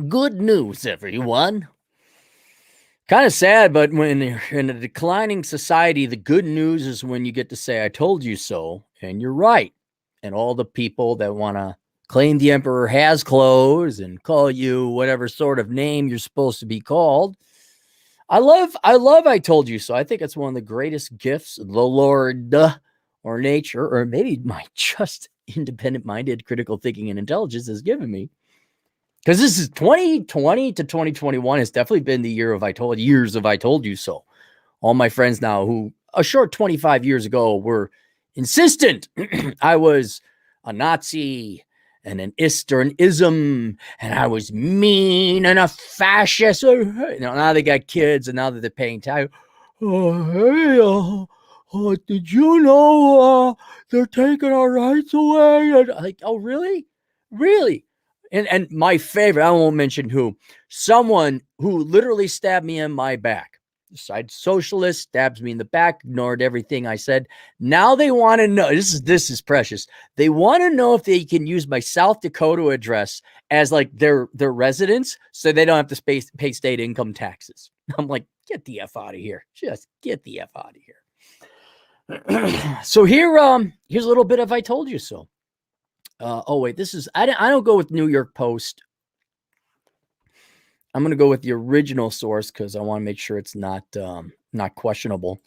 Good news, everyone. Kind of sad, but when you're in a declining society, the good news is when you get to say, I told you so, and you're right. And all the people that want to claim the emperor has clothes and call you whatever sort of name you're supposed to be called. I told you so. I think it's one of the greatest gifts the Lord or nature, or maybe my just independent minded critical thinking and intelligence has given me. Because this is 2020 to 2021 has definitely been the years of I told you so. All my friends now who a short 25 years ago were insistent I was a Nazi and an ist or an ism, and I was mean and a fascist. Now they got kids, and now that they're paying tax. Oh, hey, did you know they're taking our rights away? And like, oh, really? Really? And my favorite, I won't mention who, someone who literally stabbed me in my back. Decided socialist, stabs me in the back, ignored everything I said. Now they want to know, this is precious. They want to know if they can use my South Dakota address as like their residence so they don't have to pay state income taxes. I'm like, get the F out of here. Just get the F out of here. So here's a little bit of I told you so. This is, I don't go with New York Post. I'm going to go with the original source because I want to make sure it's not questionable.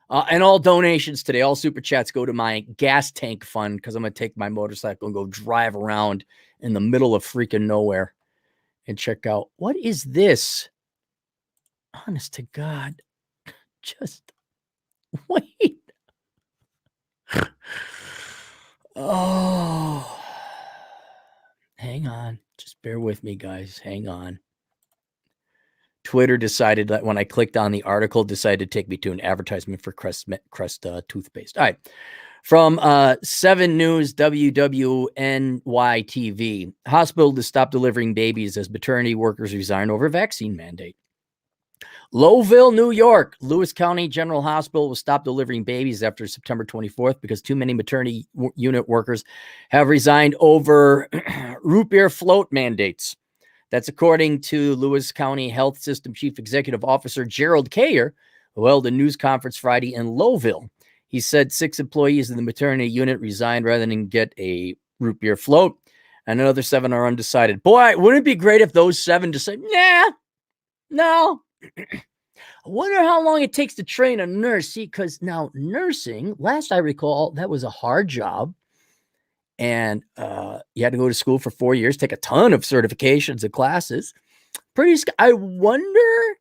And all donations today, all super chats go to my gas tank fund because I'm going to take my motorcycle and go drive around in the middle of freaking nowhere and check out, what is this? Honest to God, just wait. Oh. Hang on. Just bear with me, guys. Hang on. Twitter decided that when I clicked on the article, decided to take me to an advertisement for Crest toothpaste. All right. From 7 News WWNY TV. Hospital to stop delivering babies as maternity workers resign over vaccine mandate. Lowville, New York. Lewis County General Hospital will stop delivering babies after September 24th because too many maternity unit workers have resigned over root beer float mandates. That's according to Lewis County Health System Chief Executive Officer Gerald Kayer, who held a news conference Friday in Lowville. He said 6 employees in the maternity unit resigned rather than get a root beer float, and another 7 are undecided. Boy, wouldn't it be great if those 7 decided, no. I wonder how long it takes to train a nurse. See, because now nursing, last I recall, that was a hard job. And you had to go to school for 4 years, take a ton of certifications and classes. I wonder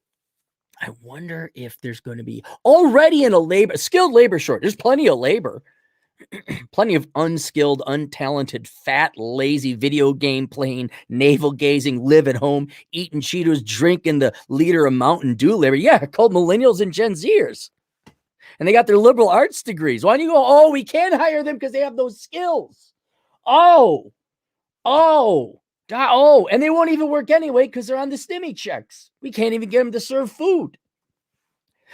if there's going to be already in a skilled labor short. There's plenty of labor. Plenty of unskilled, untalented, fat, lazy, video game playing, navel gazing, live at home, eating Cheetos, drinking the liter of Mountain Dew labor. Yeah, called millennials and Gen Zers. And they got their liberal arts degrees. Why don't you go, we can't hire them because they have those skills. And they won't even work anyway because they're on the STEMI checks. We can't even get them to serve food.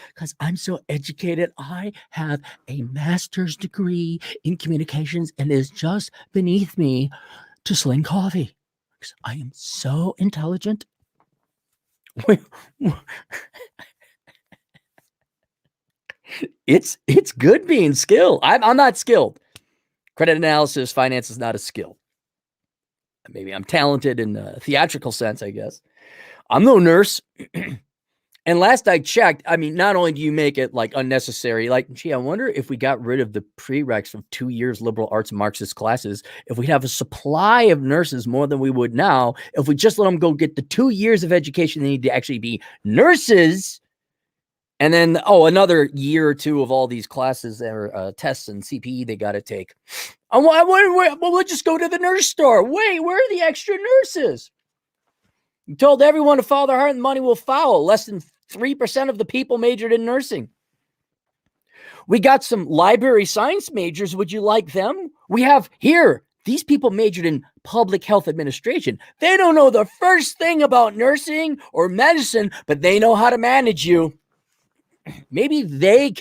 Because I'm so educated. I have a master's degree in communications, and it is just beneath me to sling coffee. Because I am so intelligent. It's good being skilled. I'm not skilled. Credit analysis, finance is not a skill. Maybe I'm talented in the theatrical sense, I guess. I'm no nurse. And last I checked, I mean, not only do you make it like unnecessary, like, I wonder if we got rid of the prereqs from 2 years liberal arts and Marxist classes, if we'd have a supply of nurses more than we would now, if we just let them go get the 2 years of education they need to actually be nurses, and then, another year or 2 of all these classes or tests and CPE they got to take. I wonder, we'll just go to the nurse store. Wait, where are the extra nurses? You told everyone to follow their heart and money will follow. Less than 3% of the people majored in nursing. We got some library science majors. Would you like them? We have here, these people majored in public health administration. They don't know the first thing about nursing or medicine, but they know how to manage you. Maybe they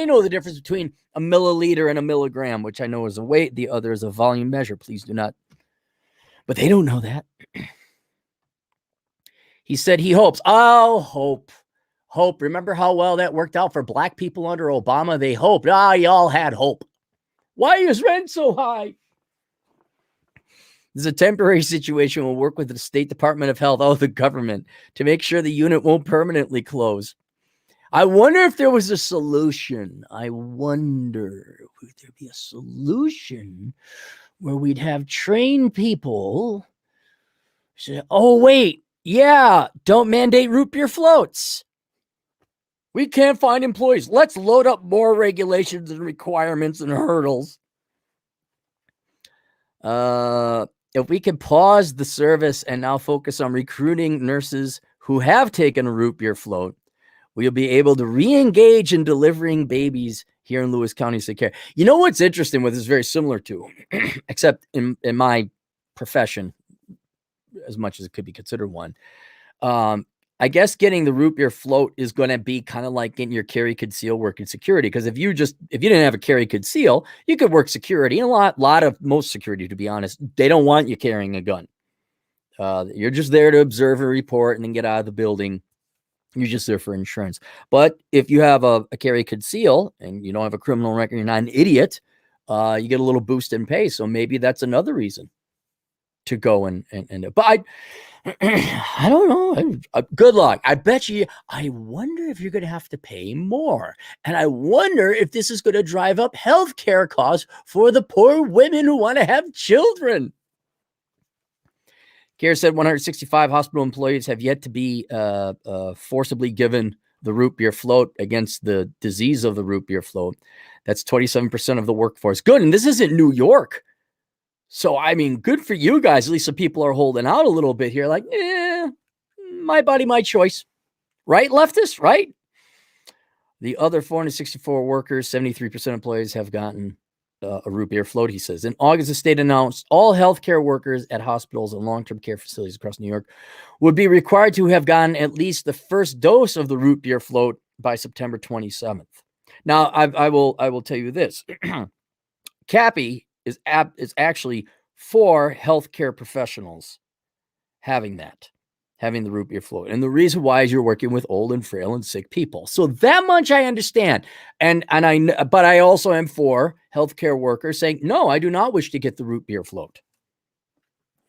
know the difference between a milliliter and a milligram, which I know is a weight. The other is a volume measure. Please do not But they don't know that. He said he hopes. Oh, hope. Hope. Remember how well that worked out for black people under Obama? They hoped. Y'all had hope. Why is rent so high? This is a temporary situation. We'll work with the State Department of Health, the government, to make sure the unit won't permanently close. I wonder if there was a solution. I wonder, would there be a solution where we'd have trained people say, oh, wait, yeah, don't mandate root beer floats. We can't find employees. Let's load up more regulations and requirements and hurdles. If we could pause the service and now focus on recruiting nurses who have taken a root beer float, we'll be able to re-engage in delivering babies here in Lewis County Sick Care. You know what's interesting? What this is very similar to, except in my profession, as much as it could be considered one, I guess getting the root beer float is going to be kind of like getting your carry conceal work in security. Because if you didn't have a carry conceal, you could work security. And most security, to be honest, they don't want you carrying a gun. You're just there to observe and report and then get out of the building. You're just there for insurance. But if you have a carry conceal and you don't have a criminal record, you're not an idiot, you get a little boost in pay. So maybe that's another reason to go but I don't know. Good luck. I bet you. I wonder if you're going to have to pay more. And I wonder if this is going to drive up healthcare costs for the poor women who want to have children. Care said 165 hospital employees have yet to be forcibly given the root beer float against the disease of the root beer float. That's 27% of the workforce. Good. And this isn't New York. So, I mean, good for you guys. At least some people are holding out a little bit here. Like, my body, my choice. Right, leftists? Right? The other 464 workers, 73% of employees have gotten a root beer float, he says. In August, the state announced all healthcare workers at hospitals and long-term care facilities across New York would be required to have gotten at least the first dose of the root beer float by September 27th. Now, I will tell you this. Cappy is actually for healthcare professionals having the root beer float. And the reason why is you're working with old and frail and sick people. So that much I understand. But I also am for healthcare workers saying, no, I do not wish to get the root beer float.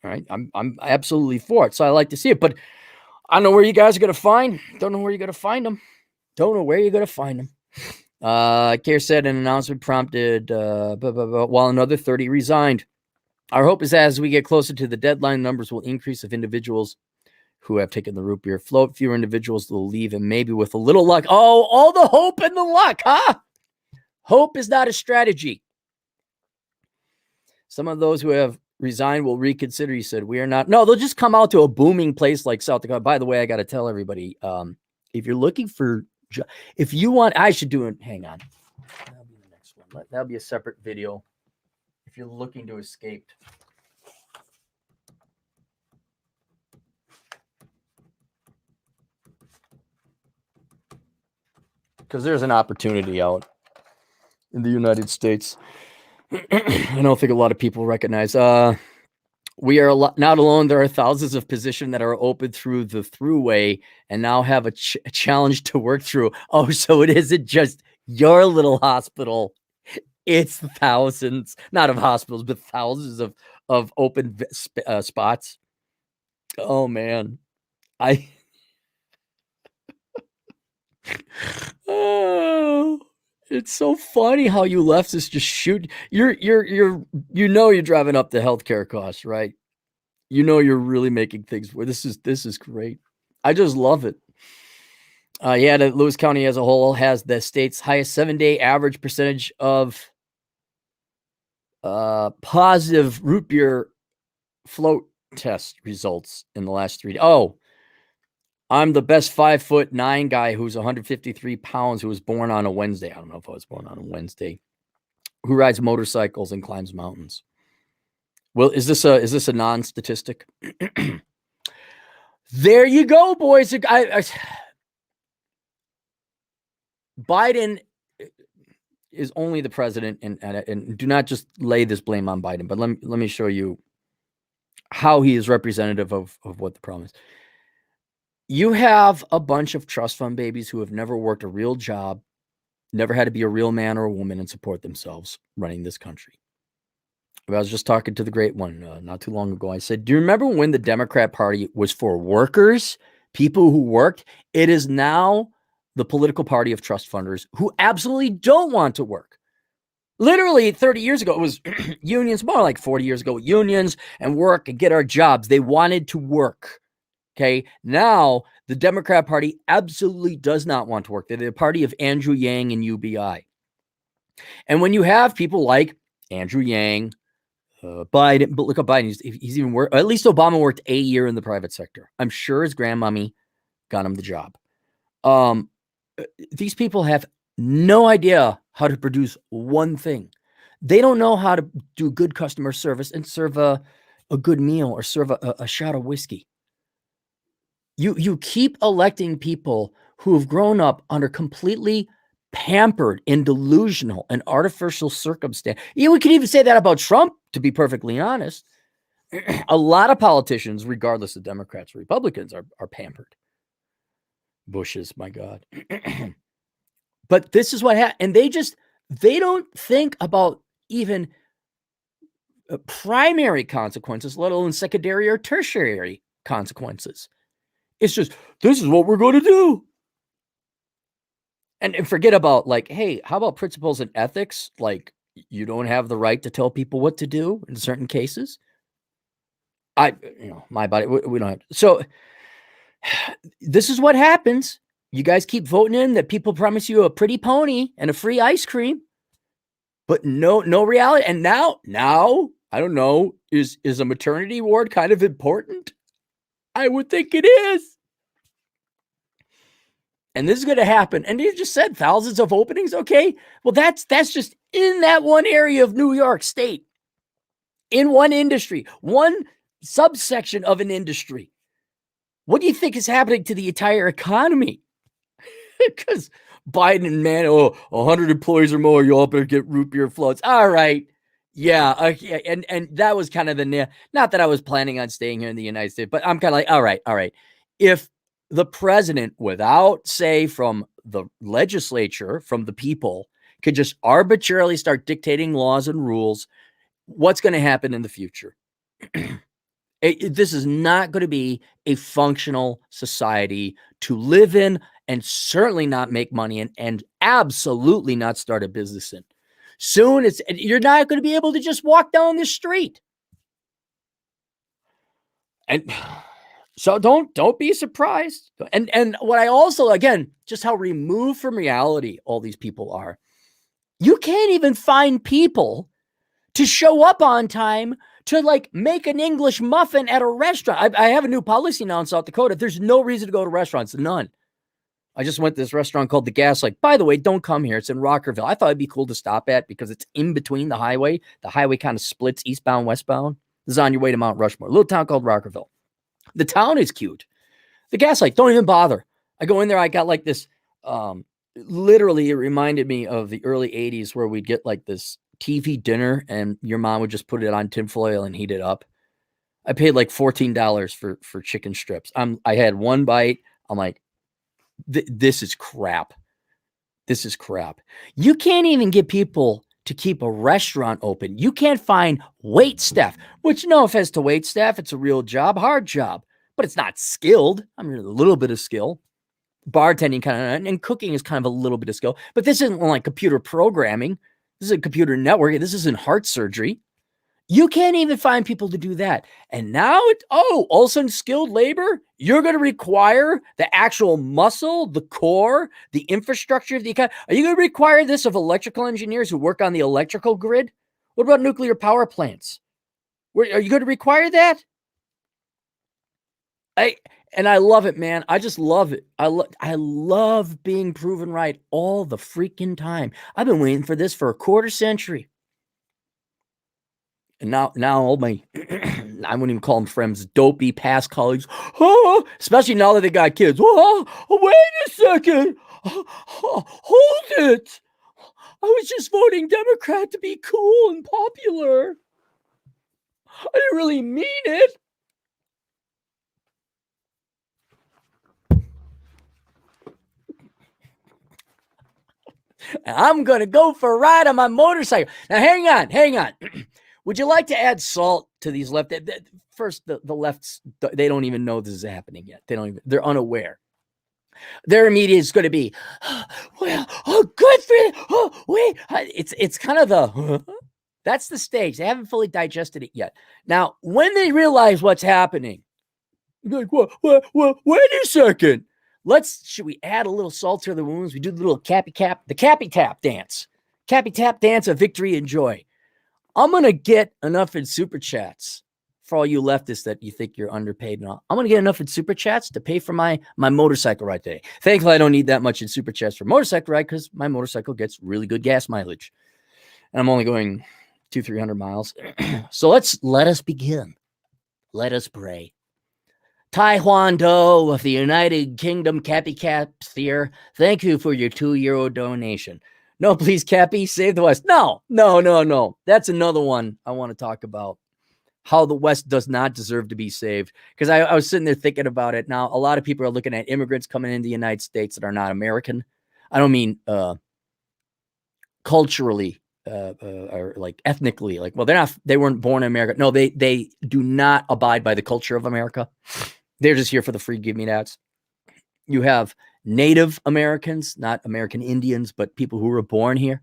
All right. I'm absolutely for it. So I like to see it, but I don't know where you guys are going to find. Don't know where you're going to find them. Don't know where you're going to find them. Care said an announcement prompted, while another 30 resigned. Our hope is that as we get closer to the deadline, numbers will increase of individuals who have taken the root beer float. Fewer individuals will leave, and maybe with a little luck. Oh, all the hope and the luck, huh? Hope is not a strategy. Some of those who have resigned will reconsider. He said, we are not. No, they'll just come out to a booming place like South Dakota. By the way, I got to tell everybody, if you're looking for, if you want, I should do it. Hang on. That'll be the next one. That'll be a separate video. If you're looking to escape. Because there's an opportunity out in the United States. I don't think a lot of people recognize. We are not alone. There are thousands of positions that are open through the throughway and now have a challenge to work through. Oh, so it isn't just your little hospital. It's thousands, not of hospitals, but thousands of open spots. Oh, man. Oh, it's so funny how you leftists just shoot. You're driving up the healthcare costs, right? You know you're really making things where this is great. I just love it. Lewis County as a whole has the state's highest 7-day average percentage of positive root beer float test results in the last 3 days. Oh, I'm the best 5'9" guy who's 153 pounds, who was born on a Wednesday. I don't know if I was born on a Wednesday. Who rides motorcycles and climbs mountains. Well, is this a non-statistic? There you go, boys. Biden is only the president, and do not just lay this blame on Biden. But let me show you how he is representative of what the problem is. You have a bunch of trust fund babies who have never worked a real job, never had to be a real man or a woman and support themselves running this country. I was just talking to the great one not too long ago. I said, do you remember when the Democrat Party was for workers, people who worked? It is now the political party of trust funders who absolutely don't want to work. Literally 30 years ago, it was unions, more like 40 years ago, unions and work and get our jobs. They wanted to work. Okay. Now the Democrat Party absolutely does not want to work. They're the party of Andrew Yang and UBI. And when you have people like Andrew Yang, Biden, but look at Biden. He's even worked. At least Obama worked a year in the private sector. I'm sure his grandmommy got him the job. These people have no idea how to produce one thing. They don't know how to do good customer service and serve a good meal or serve a shot of whiskey. You keep electing people who have grown up under completely pampered and delusional and artificial circumstance. We could even say that about Trump, to be perfectly honest. A lot of politicians, regardless of Democrats or Republicans, are pampered. Bushes, my God. But this is what happened. And they don't think about even primary consequences, let alone secondary or tertiary consequences. It's just, this is what we're going to do. And forget about like, hey, how about principles and ethics? Like, you don't have the right to tell people what to do in certain cases. My body, we don't have. So this is what happens. You guys keep voting in that people promise you a pretty pony and a free ice cream, but no reality. And now, I don't know, is a maternity ward kind of important? I would think it is. And this is going to happen. And you just said thousands of openings. Okay. Well, that's just in that one area of New York State, in one industry, one subsection of an industry. What do you think is happening to the entire economy? Because Biden and 100 employees or more, you all better get root beer floats. All right. Yeah. Okay. And that was kind of not that I was planning on staying here in the United States, but I'm kind of like, all right. If the president, without say from the legislature, from the people, could just arbitrarily start dictating laws and rules, what's going to happen in the future? This is not going to be a functional society to live in, and certainly not make money in, and absolutely not start a business in. Soon you're not going to be able to just walk down the street. And so don't be surprised. And what I also, again, just how removed from reality all these people are. You can't even find people to show up on time to like make an English muffin at a restaurant. I have a new policy now in South Dakota. There's no reason to go to restaurants. None. I just went to this restaurant called The Gaslight. By the way, don't come here. It's in Rockerville. I thought it'd be cool to stop at because it's in between the highway. The highway kind of splits eastbound, westbound. This is on your way to Mount Rushmore. A little town called Rockerville. The town is cute. The Gaslight, don't even bother. I go in there. I got like this. Literally, it reminded me of the early 80s where we'd get like this TV dinner and your mom would just put it on tinfoil and heat it up. I paid like $14 for chicken strips. I had one bite. I'm like, this is crap. This is crap. You can't even get people to keep a restaurant open. You can't find wait staff, which no offense to wait staff. It's a real job, hard job, but it's not skilled. I mean, a little bit of skill. Bartending kind of, and cooking is kind of a little bit of skill, but this isn't like computer programming. This is a computer network. This isn't heart surgery. You can't even find people to do that. And now all of a sudden skilled labor, you're going to require the actual muscle, the core, the infrastructure of the economy. Are you going to require this of electrical engineers who work on the electrical grid? What about nuclear power plants? Are you going to require that? And I love it, man. I just love it. I love being proven right all the freaking time. I've been waiting for this for a quarter century. And now all my, I wouldn't even call them friends, dopey past colleagues, especially now that they got kids. Wait a second. Hold it. I was just voting Democrat to be cool and popular. I didn't really mean it. I'm going to go for a ride on my motorcycle. Now, hang on. Would you like to add salt to these left? First, the lefts, they don't even know this is happening yet. They're unaware. Their immediate is going to be, well, oh, good for you. Oh, wait. It's kind of the, that's the stage. They haven't fully digested it yet. Now, when they realize what's happening, you're like, well, wait a second. Should we add a little salt to the wounds? We do the little cappy tap dance. Cappy tap dance of victory and joy. I'm going to get enough in super chats for all you leftists that you think you're underpaid and all. I'm going to get enough in super chats to pay for my motorcycle ride today. Thankfully, I don't need that much in super chats for motorcycle ride because my motorcycle gets really good gas mileage. And I'm only going 200-300 miles. So let us begin. Let us pray. Taiwan Do of the United Kingdom Cappy Caps here. Thank you for your €2 donation. No, please, Cappy, save the West. No. That's another one I want to talk about. How the West does not deserve to be saved. Because I was sitting there thinking about it. Now, a lot of people are looking at immigrants coming into the United States that are not American. I don't mean culturally or like ethnically. Like, well, they weren't born in America. No, they do not abide by the culture of America. They're just here for the free give-me-nots. You have Native Americans, not American Indians, but people who were born here.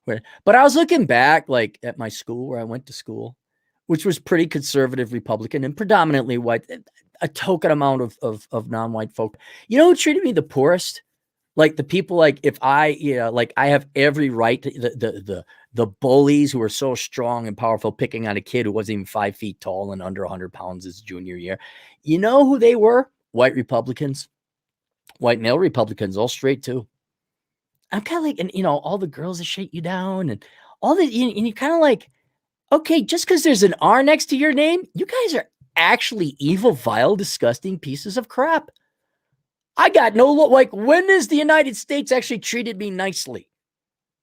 But I was looking back, like at my school where I went to school, which was pretty conservative Republican and predominantly white, a token amount of non-white folk. You know who treated me the poorest? Like the people, like if I, like I have every right to the bullies who are so strong and powerful picking on a kid who wasn't even 5 feet tall and under 100 pounds his junior year. You know who they were? White Republicans, white male Republicans, all straight too. I'm kind of like, and all the girls that shake you down and all that, and you're kind of like, okay, just because there's an R next to your name, you guys are actually evil, vile, disgusting pieces of crap. I got no look. Like, when has the United States actually treated me nicely?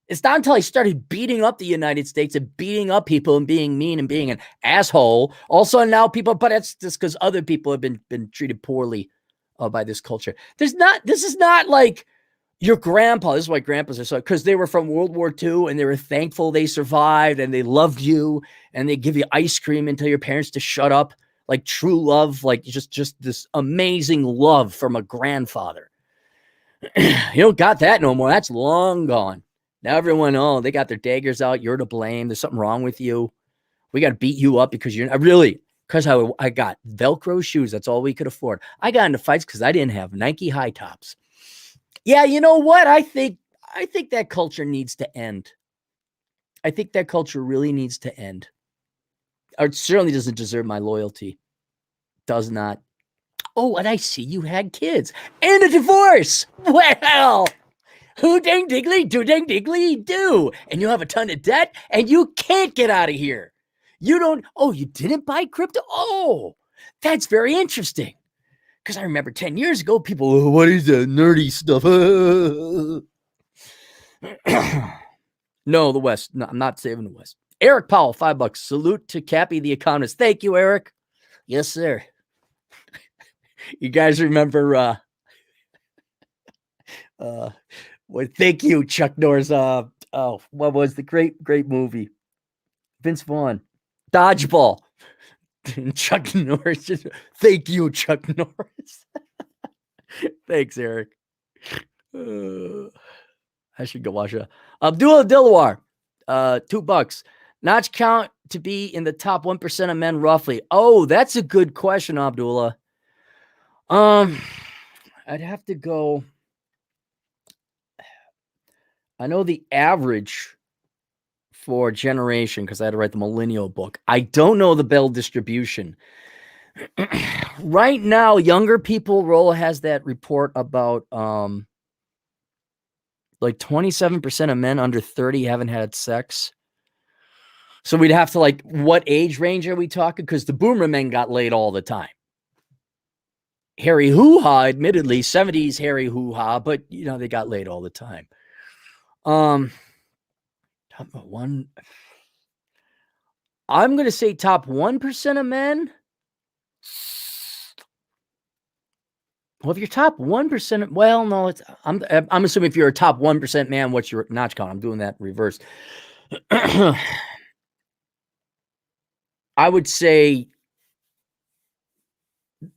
It's not until I started beating up the United States and beating up people and being mean and being an asshole. Also, now people, but that's just because other people have been treated poorly by this culture. This is not like your grandpa. This is why grandpas are so, because they were from World War II and they were thankful they survived and they loved you and they give you ice cream and tell your parents to shut up. Like true love, like just this amazing love from a grandfather. You don't got that no more. That's long gone. Now everyone, they got their daggers out. You're to blame. There's something wrong with you. We got to beat you up because you're not really, because I got Velcro shoes. That's all we could afford. I got into fights because I didn't have Nike high tops. Yeah, you know what? I think that culture needs to end. I think that culture really needs to end. Or it certainly doesn't deserve my loyalty. Does not. Oh, and I see you had kids and a divorce. Well, who dang diggly, do dang diggly do. And you have a ton of debt and you can't get out of here. You don't, you didn't buy crypto? Oh, that's very interesting. Because I remember 10 years ago, people, what is that nerdy stuff? No, the West. No, I'm not saving the West. Eric Powell, $5. Salute to Cappy the economist. Thank you, Eric. Yes, sir. You guys remember thank you, Chuck Norris. What was the great movie? Vince Vaughn. Dodgeball. Chuck Norris. Thank you, Chuck Norris. Thanks, Eric. I should go watch it. Abdullah Dilawar, $2. Notch count to be in the top 1% of men roughly. Oh, that's a good question, Abdullah. I'd have to go. I know the average for generation because I had to write the millennial book. I don't know the Bell distribution. Right now, younger people, Rolla has that report about like 27% of men under 30 haven't had sex. So we'd have to what age range are we talking? Because the boomer men got laid all the time. Harry hoo-ha, admittedly, 70s Harry hoo-ha, but they got laid all the time. Top one. I'm going to say top 1% of men. Well, if you're top 1%, well, no, I'm assuming if you're a top 1% man, what's your notch count? I'm doing that reverse. I would say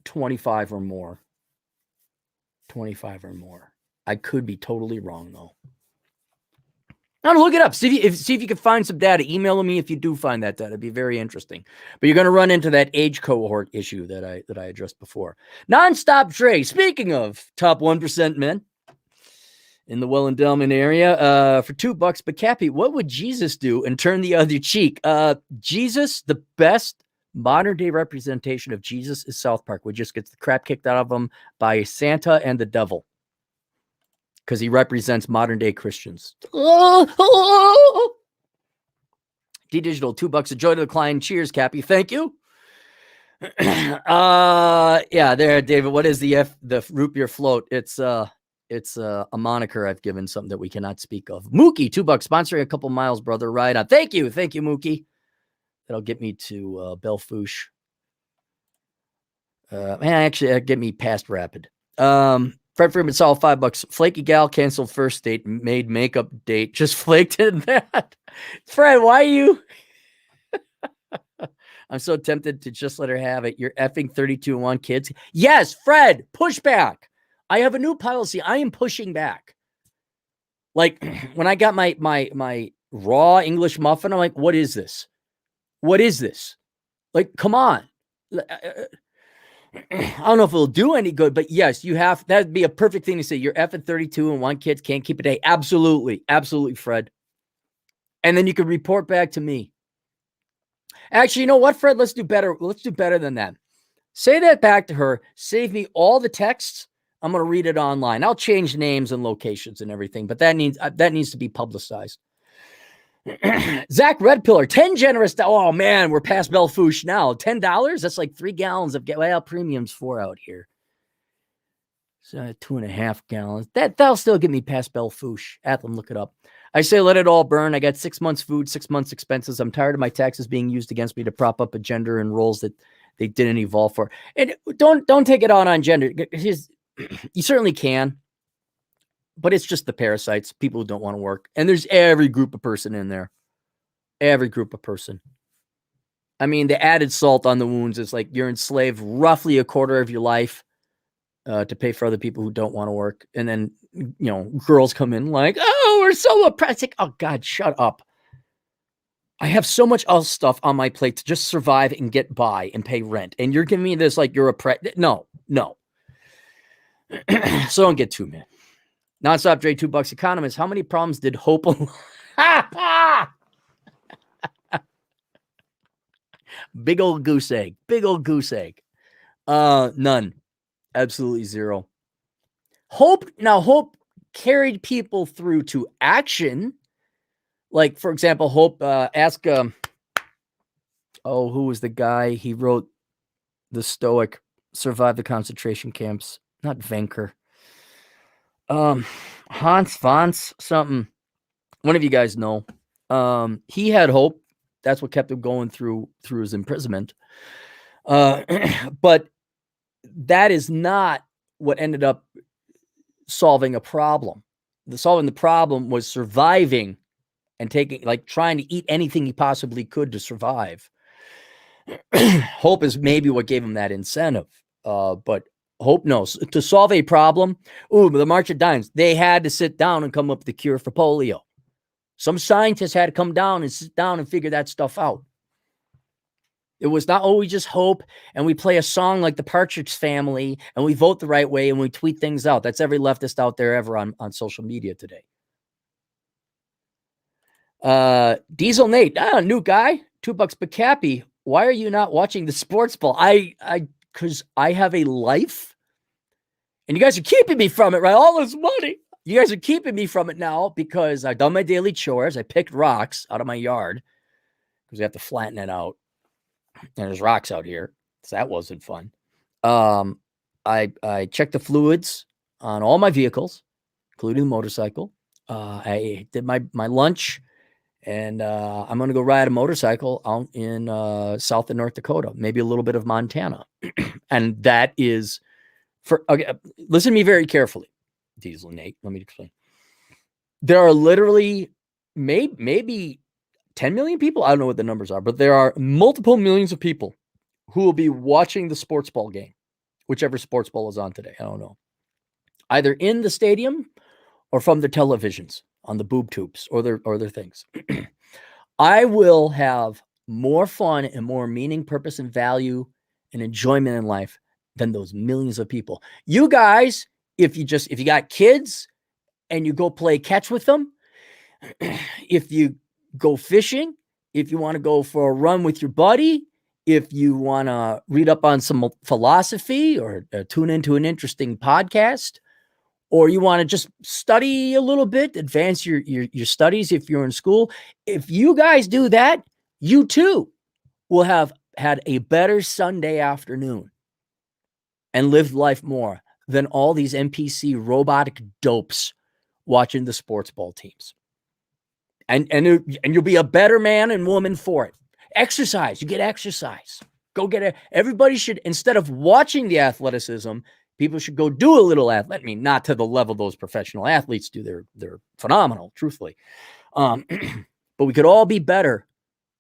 25 or more. 25 or more. I could be totally wrong, though. Now, look it up. See if you can find some data. Email me if you do find that data. It'd be very interesting. But you're going to run into that age cohort issue that I addressed before. Nonstop Dre. Speaking of top 1% men in the Well-Endowment area, for $2, but Cappy, what would Jesus do and turn the other cheek? Jesus, the best modern day representation of Jesus is South Park, which just gets the crap kicked out of him by Santa and the devil. Because he represents modern day Christians. D-Digital, $2 a joy to the client. Cheers, Cappy. Thank you. Yeah, there, David. What is the root beer float? It's a moniker I've given, something that we cannot speak of. Mookie, $2, sponsoring a couple miles, brother. Right on. Thank you, Mookie. That'll get me to Belle Fourche. Actually, get me past Rapid. Fred Freeman saw $5. Flaky gal canceled first date, made makeup date, just flaked in that. Fred, why are you? I'm so tempted to just let her have it. You're effing 32 and 1 kids. Yes, Fred, push back. I have a new policy. I am pushing back. Like when I got my raw English muffin, I'm like, what is this? What is this? Like, come on. I don't know if it'll do any good, but yes, that'd be a perfect thing to say. You're effing 32 and 1 kids, can't keep a day. Absolutely. Absolutely, Fred. And then you can report back to me. Actually, you know what, Fred? Let's do better. Let's do better than that. Say that back to her. Save me all the texts. I'm going to read it online. I'll change names and locations and everything, but that needs to be publicized. Zach Red Pillar, 10 generous. Oh man, we're past Belle Fourche now. $10. That's like 3 gallons of premium's 4 out here. So 2.5 gallons. That'll still get me past Belle Fourche. Atham, look it up. I say let it all burn. I got 6 months food, 6 months expenses. I'm tired of my taxes being used against me to prop up a gender and roles that they didn't evolve for. And don't take it on gender. You certainly can. But it's just the parasites, people who don't want to work. And there's every group of person in there. Every group of person. I mean, the added salt on the wounds is like you're enslaved roughly a quarter of your life to pay for other people who don't want to work. And then, girls come in like, oh, we're so oppressed. Like, oh, God, shut up. I have so much else stuff on my plate to just survive and get by and pay rent. And you're giving me this like you're oppressed. No. So don't get too mad. Nonstop Dre, $2 economist. How many problems did Hope? Big old goose egg. None. Absolutely zero. Hope carried people through to action. Like, for example, Hope ask who was the guy? He wrote The Stoic, survived the concentration camps. Not Venker. Hans, something. One of you guys know. He had hope. That's what kept him going through his imprisonment. But that is not what ended up solving a problem. Solving the problem was surviving and trying to eat anything he possibly could to survive. Hope is maybe what gave him that incentive. But Hope knows to solve a problem. The March of Dimes, they had to sit down and come up with the cure for polio. Some scientists had to come down and sit down and figure that stuff out. It was not always just hope, and we play a song like the Partridge Family, and we vote the right way, and we tweet things out. That's every leftist out there ever on social media today. Diesel Nate, new guy, $2, but Cappy, why are you not watching the sports ball? Because I have a life, and you guys are keeping me from it, right? All this money. You guys are keeping me from it now because I've done my daily chores. I picked rocks out of my yard because we have to flatten it out. And there's rocks out here, so that wasn't fun. I checked the fluids on all my vehicles, including the motorcycle. I did my lunch, and I'm going to go ride a motorcycle out in South and North Dakota, maybe a little bit of Montana. And that is Okay, listen to me very carefully, Diesel Nate. Let me explain. There are literally maybe 10 million people. I don't know what the numbers are, but there are multiple millions of people who will be watching the sports ball game, whichever sports ball is on today. I don't know. Either in the stadium or from their televisions on the boob tubes or their things. I will have more fun and more meaning, purpose, and value and enjoyment in life than those millions of people. You guys, if you got kids and you go play catch with them, if you go fishing, if you want to go for a run with your buddy, if you want to read up on some philosophy or tune into an interesting podcast, or you want to just study a little bit, advance your studies if you're in school, if you guys do that, you too will have had a better Sunday afternoon and lived life more than all these NPC robotic dopes watching the sports ball teams. And you'll be a better man and woman for it. Exercise. You get exercise. Go get it. Everybody should, instead of watching the athleticism, people should go do a little athlete. I mean, not to the level those professional athletes do. They're phenomenal, truthfully. But we could all be better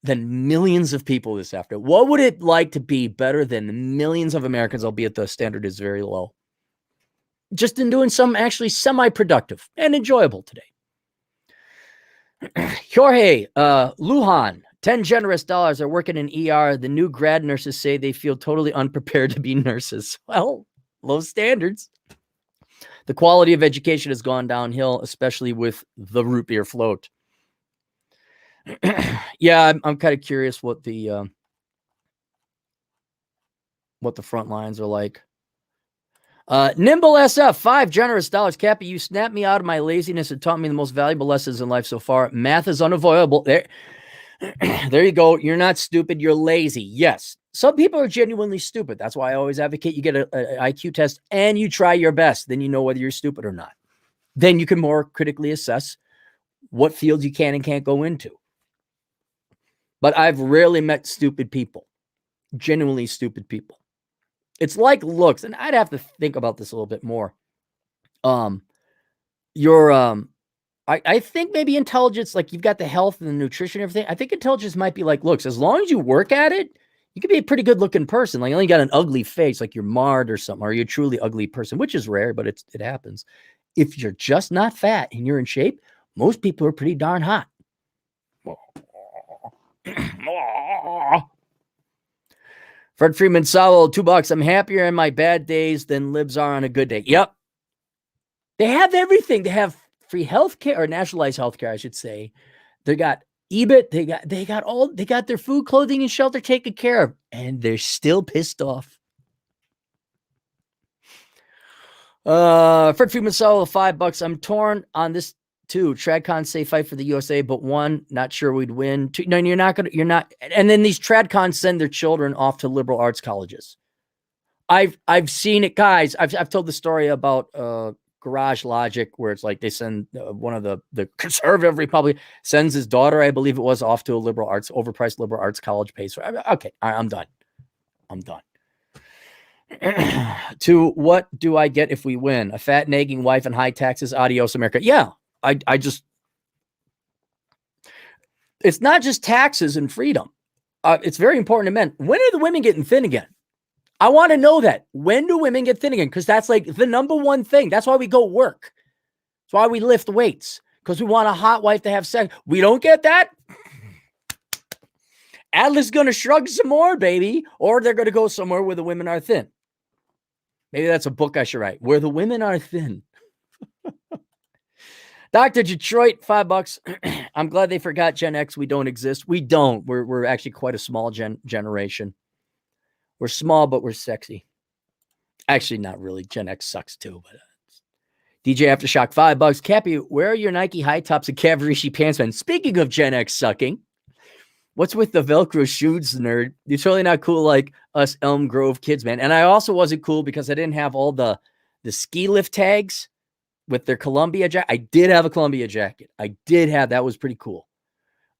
than millions of people this afternoon. What would it like to be better than millions of Americans, albeit the standard is very low? Just in doing some actually semi-productive and enjoyable today. Jorge, Lujan, 10 generous dollars are working in ER. The new grad nurses say they feel totally unprepared to be nurses. Well, low standards. The quality of education has gone downhill, especially with the root beer float. Yeah, I'm kind of curious what the front lines are like. Nimble SF, 5 generous dollars. Cappy, you snapped me out of my laziness and taught me the most valuable lessons in life so far. Math is unavoidable. There you go. You're not stupid. You're lazy. Yes. Some people are genuinely stupid. That's why I always advocate you get an IQ test and you try your best. Then you know whether you're stupid or not. Then you can more critically assess what fields you can and can't go into. But I've rarely met stupid people, genuinely stupid people. It's like looks, and I'd have to think about this a little bit more. I think maybe intelligence, like you've got the health and the nutrition and everything. I think intelligence might be like looks. As long as you work at it, you could be a pretty good looking person. Like you only got an ugly face, like you're marred or something, or you're a truly ugly person, which is rare, but it happens. If you're just not fat and you're in shape, most people are pretty darn hot. Fred Freeman Sowell, $2. I'm happier in my bad days than libs are on a good day. Yep. They have everything. They have free healthcare, or nationalized healthcare, I should say. They got EBIT. They got their food, clothing, and shelter taken care of, and they're still pissed off. Fred Freeman Sowell, $5. I'm torn on this too. Tradcons say fight for the USA, but one, not sure we'd win. Two, no, you're not. And then these Tradcons send their children off to liberal arts colleges. I've seen it, guys. I've told the story about Garage Logic, where it's like they send one of the conservative Republican sends his daughter, I believe it was, off to a overpriced liberal arts college. Pays for. Okay, I'm done. To what do I get if we win? A fat nagging wife and high taxes. Adios, America. Yeah. It's not just taxes and freedom. It's very important to men. When are the women getting thin again? I want to know that. When do women get thin again? Because that's like the number one thing. That's why we go work. That's why we lift weights. Because we want a hot wife to have sex. We don't get that. Atlas going to shrug some more, baby. Or they're going to go somewhere where the women are thin. Maybe that's a book I should write. Where the women are thin. Dr. Detroit, $5. I'm glad they forgot Gen X. We don't exist. We don't. We're actually quite a small generation. We're small, but we're sexy. Actually, not really. Gen X sucks too. But DJ Aftershock, $5. Cappy, where are your Nike high tops and Cavarici pants, man? Speaking of Gen X sucking, what's with the Velcro shoes, nerd? You're totally not cool like us Elm Grove kids, man. And I also wasn't cool because I didn't have all the ski lift tags with their Columbia jacket. I did have a Columbia jacket. That was pretty cool.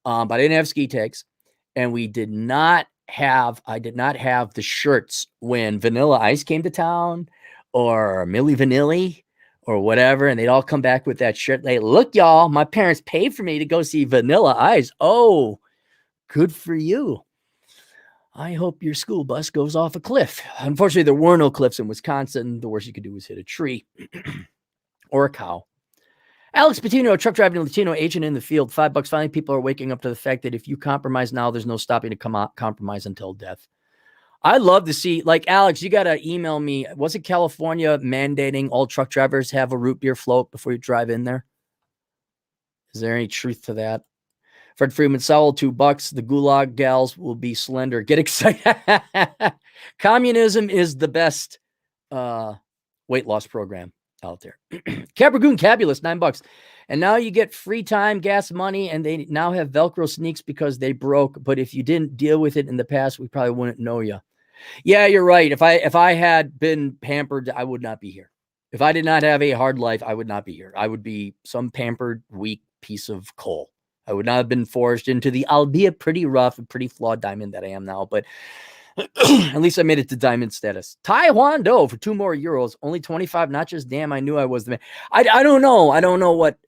But I didn't have ski tags. And I did not have the shirts when Vanilla Ice came to town, or Milli Vanilli or whatever, and they'd all come back with that shirt. They look, y'all, my parents paid for me to go see Vanilla Ice. Oh, good for you. I hope your school bus goes off a cliff. Unfortunately, there were no cliffs in Wisconsin. The worst you could do was hit a tree or a cow. Alex Patino, truck driving Latino agent in the field. $5. Finally, people are waking up to the fact that if you compromise now, there's no stopping to compromise until death. I'd love to see, like, Alex, you got to email me. Wasn't California mandating all truck drivers have a root beer float before you drive in there? Is there any truth to that? Fred Freeman, Sowell, $2. The Gulag gals will be slender. Get excited. Communism is the best weight loss program out there. Caprigoon Cabulous, $9. And now you get free time, gas money, and they now have Velcro sneaks because they broke. But if you didn't deal with it in the past, we probably wouldn't know you. Yeah, you're right. If I had been pampered, I would not be here. If I did not have a hard life, I would not be here. I would be some pampered, weak piece of coal. I would not have been forged into the, albeit pretty rough and pretty flawed diamond that I am now. But at least I made it to diamond status. Taiwan Do for 2 more euros, only 25. Not just damn, I knew I was the man. I don't know. I don't know what.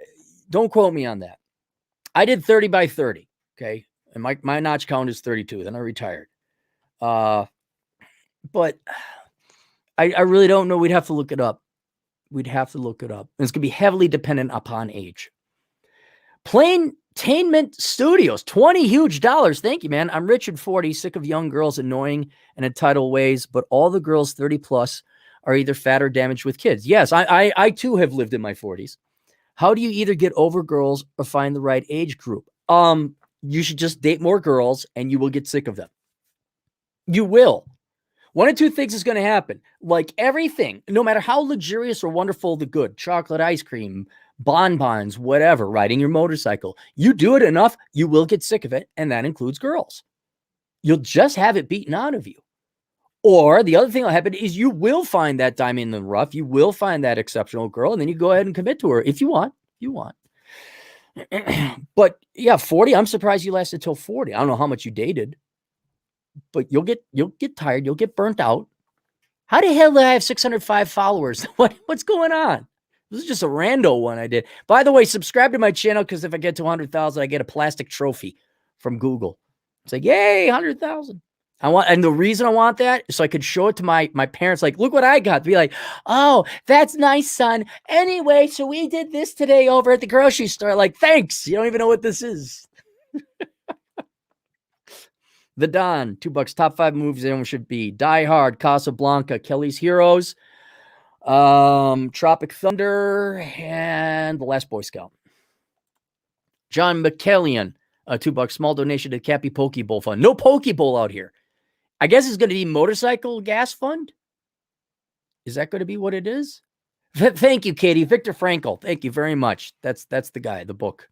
Don't quote me on that. I did 30 by 30. Okay, and my notch count is 32. Then I retired. But I really don't know. We'd have to look it up. And it's going to be heavily dependent upon age. Plaintainment Studios, $20 huge. Thank you, man. I'm rich and 40, sick of young girls annoying and entitled ways, but all the girls 30 plus are either fat or damaged with kids. Yes, I too have lived in my 40s. How do you either get over girls or find the right age group? You should just date more girls and you will get sick of them. You will. One of two things is going to happen. Like everything, no matter how luxurious or wonderful the good, chocolate ice cream, bonbons, whatever, riding your motorcycle, you do it enough, you will get sick of it. And that includes girls. You'll just have it beaten out of you. Or the other thing that'll happen is you will find that diamond in the rough. You will find that exceptional girl. And then you go ahead and commit to her if you want. But yeah, 40, I'm surprised you lasted till 40. I don't know how much you dated. But you'll get tired. You'll get burnt out. How the hell did I have 605 followers? What's going on? This is just a rando one I did. By the way, subscribe to my channel because if I get to 100,000, I get a plastic trophy from Google. It's like, yay, 100,000. And the reason I want that is so I could show it to my parents. Like, look what I got. To be like, oh, that's nice, son. Anyway, so we did this today over at the grocery store. Like, thanks. You don't even know what this is. The Don, $2. Top 5 movies everyone should be: Die Hard, Casablanca, Kelly's Heroes, Tropic Thunder, and The Last Boy Scout. John McKellian, $2. Small donation to the Cappy Pokeball Fund. No Pokeball out here. I guess it's going to be Motorcycle Gas Fund. Is that going to be what it is? Thank you, Katie. Viktor Frankl. Thank you very much. That's the guy, the book.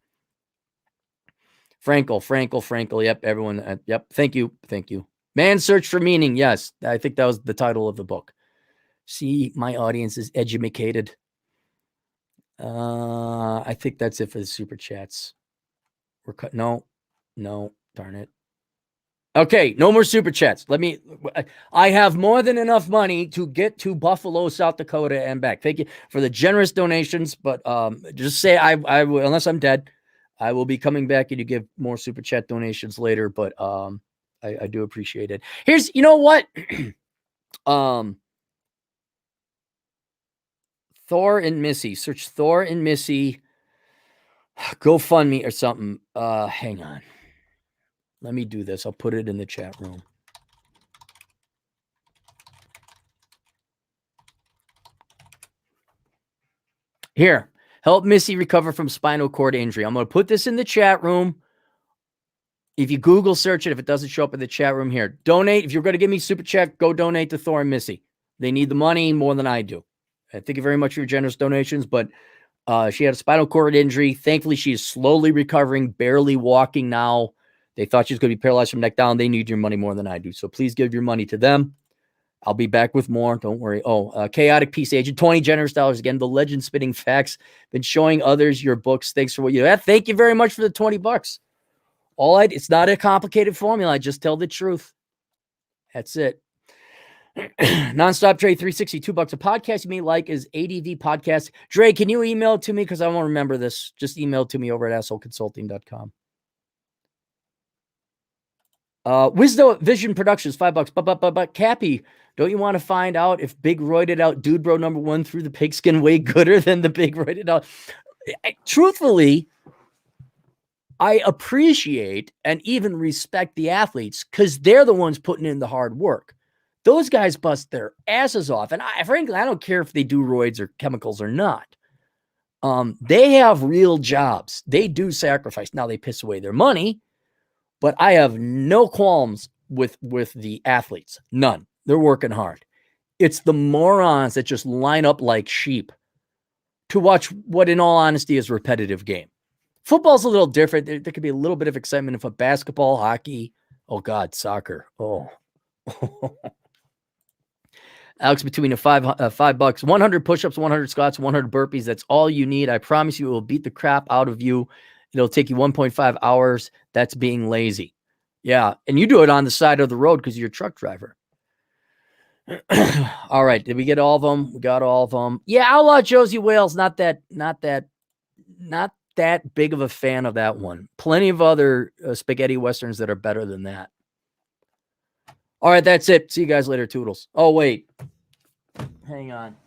Frankl. Yep, everyone. Yep. Thank you. Man's Search for Meaning. Yes, I think that was the title of the book. See, my audience is educated. I think that's it for the super chats. We're cut. No, darn it. Okay, no more super chats. I have more than enough money to get to Buffalo, South Dakota and back. Thank you for the generous donations, but just say I will, unless I'm dead, I will be coming back and you give more super chat donations later, but I do appreciate it. Here's, you know what? Thor and Missy. Search Thor and Missy. GoFundMe or something. Hang on. Let me do this. I'll put it in the chat room. Here. Help Missy recover from spinal cord injury. I'm going to put this in the chat room. If you Google search it, if it doesn't show up in the chat room here, donate. If you're going to give me super chat, go donate to Thor and Missy. They need the money more than I do. Thank you very much for your generous donations, but she had a spinal cord injury. Thankfully, she is slowly recovering, barely walking now. They thought she was going to be paralyzed from neck down. They need your money more than I do. So please give your money to them. I'll be back with more. Don't worry. Chaotic Peace Agent, $20 generous dollars. Again, the legend spitting facts. Been showing others your books. Thanks for what you have. Thank you very much for the $20. It's not a complicated formula. I just tell the truth. That's it. Nonstop Dre 362 bucks a podcast you may like is ADV podcast. Dre, can you email it to me? Because I won't remember this. Just email it to me over at assholeconsulting.com. Wisdom Vision Productions, $5. But Cappy, don't you want to find out if Big Roided Out Dude Bro #1 threw the pigskin way gooder than the Big Roided Out? Truthfully, I appreciate and even respect the athletes because they're the ones putting in the hard work. Those guys bust their asses off. And frankly, I don't care if they do roids or chemicals or not. They have real jobs. They do sacrifice. Now they piss away their money, but I have no qualms with the athletes. None. They're working hard. It's the morons that just line up like sheep to watch what, in all honesty, is a repetitive game. Football's a little different. There could be a little bit of excitement if a basketball, hockey, oh God, soccer. Oh. Alex, between $5, 100 push-ups, 100 squats, 100 burpees. That's all you need. I promise you it will beat the crap out of you. It'll take you 1.5 hours. That's being lazy. Yeah. And you do it on the side of the road because you're a truck driver. All right. Did we get all of them? We got all of them. Yeah. Outlaw Josie Wales. Not that big of a fan of that one. Plenty of other spaghetti westerns that are better than that. All right, that's it. See you guys later, Toodles. Oh, wait. Hang on.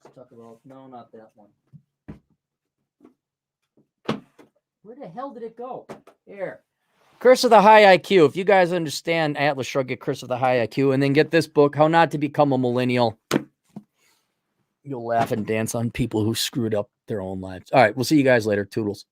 Let's talk about... No, not that one. Where the hell did it go? Here. Curse of the High IQ. If you guys understand Atlas Shrug, get Curse of the High IQ, and then get this book, How Not to Become a Millennial. You'll laugh and dance on people who screwed up their own lives. All right, we'll see you guys later. Toodles.